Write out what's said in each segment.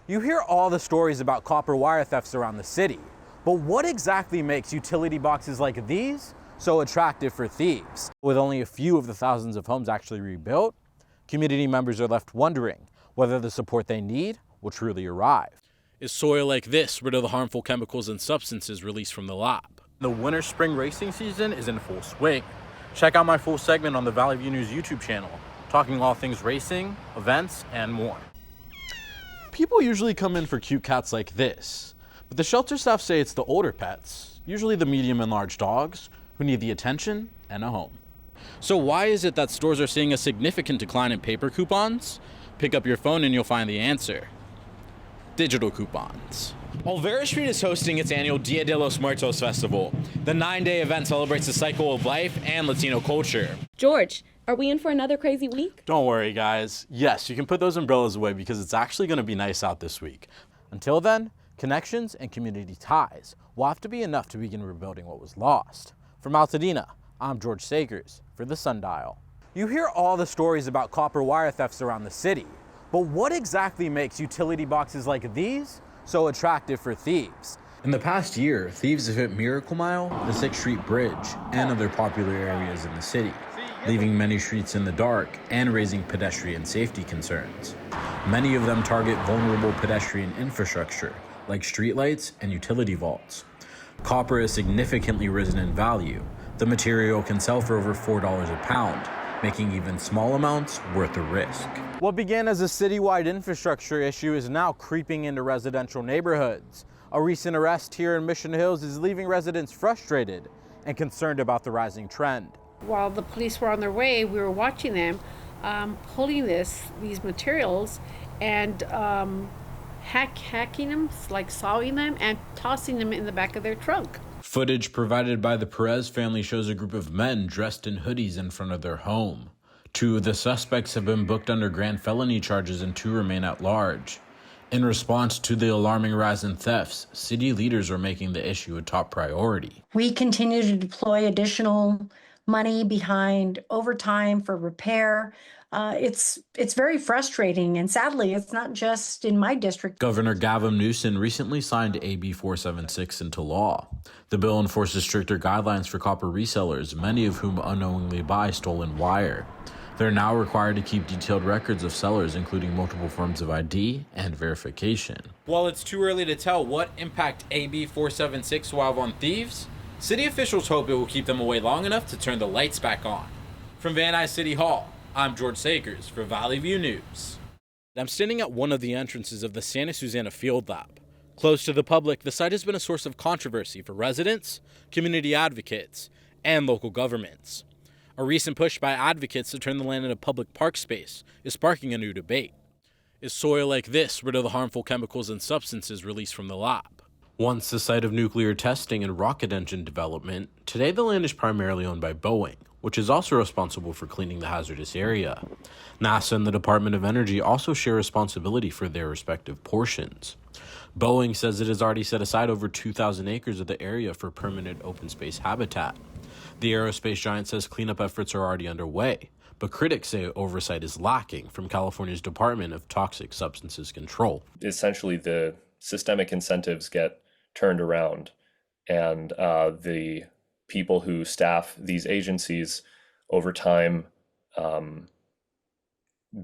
You hear all the stories about copper wire thefts around the city, but what exactly makes utility boxes like these so attractive for thieves? With only a few of the thousands of homes actually rebuilt, community members are left wondering whether the support they need will truly arrive. Is soil like this rid of the harmful chemicals and substances released from the lab? The winter-spring racing season is in full swing. Check out my full segment on the Valley View News YouTube channel, talking all things racing, events, and more. People usually come in for cute cats like this, but the shelter staff say it's the older pets, usually the medium and large dogs, who need the attention and a home. So why is it that stores are seeing a significant decline in paper coupons? Pick up your phone and you'll find the answer. Digital coupons. Olvera Street is hosting its annual Dia de los Muertos festival. The 9-day event celebrates the cycle of life and Latino culture. George, are we in for another crazy week? Don't worry, guys. Yes, you can put those umbrellas away because it's actually going to be nice out this week. Until then, connections and community ties will have to be enough to begin rebuilding what was lost. From Altadena, I'm George Sagers for The Sundial. You hear all the stories about copper wire thefts around the city, but what exactly makes utility boxes like these so attractive for thieves? In the past year, thieves have hit Miracle Mile, the 6th Street Bridge, and other popular areas in the city, leaving many streets in the dark and raising pedestrian safety concerns. Many of them target vulnerable pedestrian infrastructure, like streetlights and utility vaults. Copper has significantly risen in value. The material can sell for over $4 a pound, making even small amounts worth the risk. What began as a citywide infrastructure issue is now creeping into residential neighborhoods. A recent arrest here in Mission Hills is leaving residents frustrated and concerned about the rising trend. While the police were on their way, we were watching them pulling these materials and hacking them, like sawing them and tossing them in the back of their trunk. Footage provided by the Perez family shows a group of men dressed in hoodies in front of their home. 2 of the suspects have been booked under grand felony charges and 2 remain at large. In response to the alarming rise in thefts, city leaders are making the issue a top priority. We continue to deploy additional money behind overtime for repair. It's very frustrating, and sadly, it's not just in my district. Governor Gavin Newsom recently signed AB 476 into law. The bill enforces stricter guidelines for copper resellers, many of whom unknowingly buy stolen wire. They're now required to keep detailed records of sellers, including multiple forms of ID and verification. While it's too early to tell what impact AB 476 will have on thieves, city officials hope it will keep them away long enough to turn the lights back on. From Van Nuys City Hall, I'm George Sagers for Valley View News. I'm standing at one of the entrances of the Santa Susana Field Lab. Closed to the public, the site has been a source of controversy for residents, community advocates, and local governments. A recent push by advocates to turn the land into public park space is sparking a new debate. Is soil like this rid of the harmful chemicals and substances released from the lab? Once the site of nuclear testing and rocket engine development, today the land is primarily owned by Boeing, which is also responsible for cleaning the hazardous area. NASA and the Department of Energy also share responsibility for their respective portions. Boeing says it has already set aside over 2,000 acres of the area for permanent open space habitat. The aerospace giant says cleanup efforts are already underway, but critics say oversight is lacking from California's Department of Toxic Substances Control. Essentially, the systemic incentives get turned around, and the people who staff these agencies over time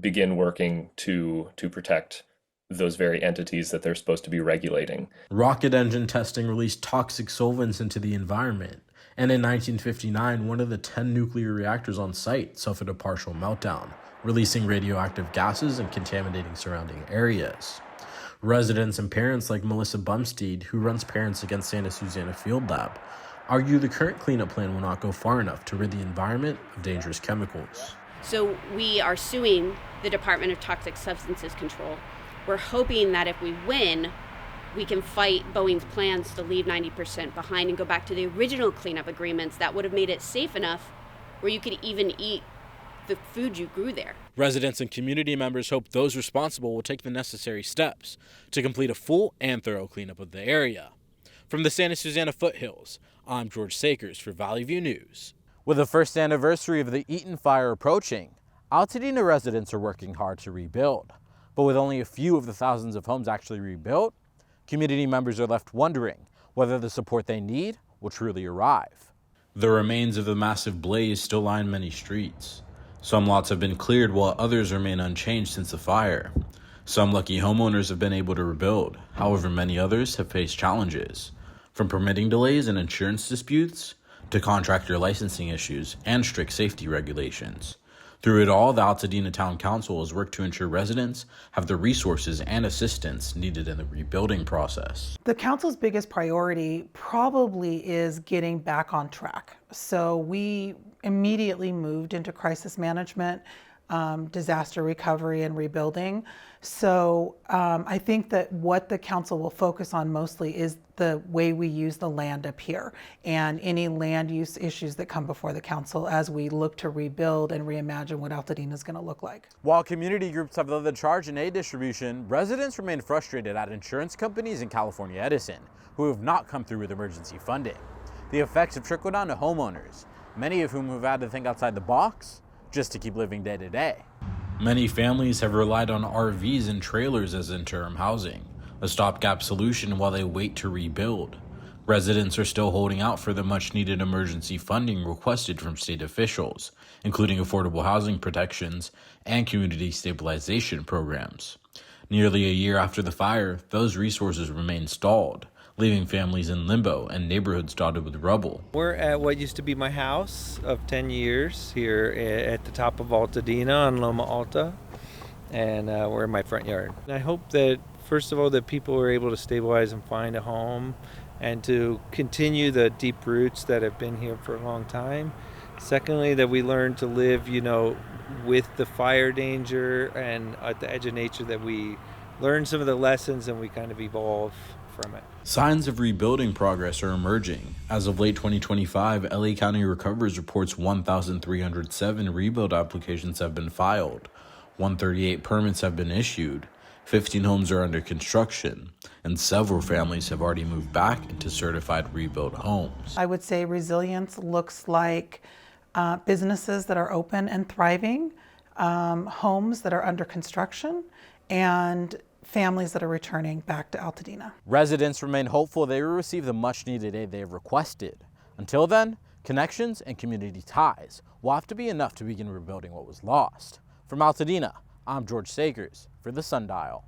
begin working to protect those very entities that they're supposed to be regulating. Rocket engine testing released toxic solvents into the environment, and in 1959, one of the 10 nuclear reactors on site suffered a partial meltdown, releasing radioactive gases and contaminating surrounding areas. Residents and parents like Melissa Bumstead, who runs Parents Against Santa Susana Field Lab, argue the current cleanup plan will not go far enough to rid the environment of dangerous chemicals. So we are suing the Department of Toxic Substances Control. We're hoping that if we win, we can fight Boeing's plans to leave 90% behind and go back to the original cleanup agreements that would have made it safe enough where you could even eat the food you grew there. Residents and community members hope those responsible will take the necessary steps to complete a full and thorough cleanup of the area. From the Santa Susana foothills, I'm George Sagers for Valley View News. With the first anniversary of the Eaton fire approaching, Altadena residents are working hard to rebuild. But with only a few of the thousands of homes actually rebuilt, community members are left wondering whether the support they need will truly arrive. The remains of the massive blaze still line many streets. Some lots have been cleared while others remain unchanged since the fire. Some lucky homeowners have been able to rebuild, however many others have faced challenges, from permitting delays and insurance disputes to contractor licensing issues and strict safety regulations. Through it all, the Altadena Town Council has worked to ensure residents have the resources and assistance needed in the rebuilding process. The council's biggest priority probably is getting back on track. So we immediately moved into crisis management, disaster recovery and rebuilding. So I think that what the council will focus on mostly is the way we use the land up here and any land use issues that come before the council as we look to rebuild and reimagine what Altadena is going to look like. While community groups have led the charge in aid distribution, residents remain frustrated at insurance companies in California Edison, who have not come through with emergency funding. The effects have trickled down to homeowners, many of whom have had to think outside the box just to keep living day to day. Many families have relied on RVs and trailers as interim housing, a stopgap solution while they wait to rebuild. Residents are still holding out for the much-needed emergency funding requested from state officials, including affordable housing protections and community stabilization programs. Nearly a year after the fire, those resources remain stalled, leaving families in limbo and neighborhoods dotted with rubble. We're at what used to be my house of 10 years here at the top of Altadena on Loma Alta, and we're in my front yard. And I hope that, first of all, that people are able to stabilize and find a home and to continue the deep roots that have been here for a long time. Secondly, that we learn to live, with the fire danger and at the edge of nature, that we learn some of the lessons and we kind of evolve from it. Signs of rebuilding progress are emerging. As of late 2025, LA County Recovers reports 1,307 rebuild applications have been filed, 138 permits have been issued, 15 homes are under construction, and several families have already moved back into certified rebuilt homes. I would say resilience looks like businesses that are open and thriving, homes that are under construction, and families that are returning back to Altadena. Residents remain hopeful they will receive the much-needed aid they have requested. Until then, connections and community ties will have to be enough to begin rebuilding what was lost. From Altadena, I'm George Sagers for The Sundial.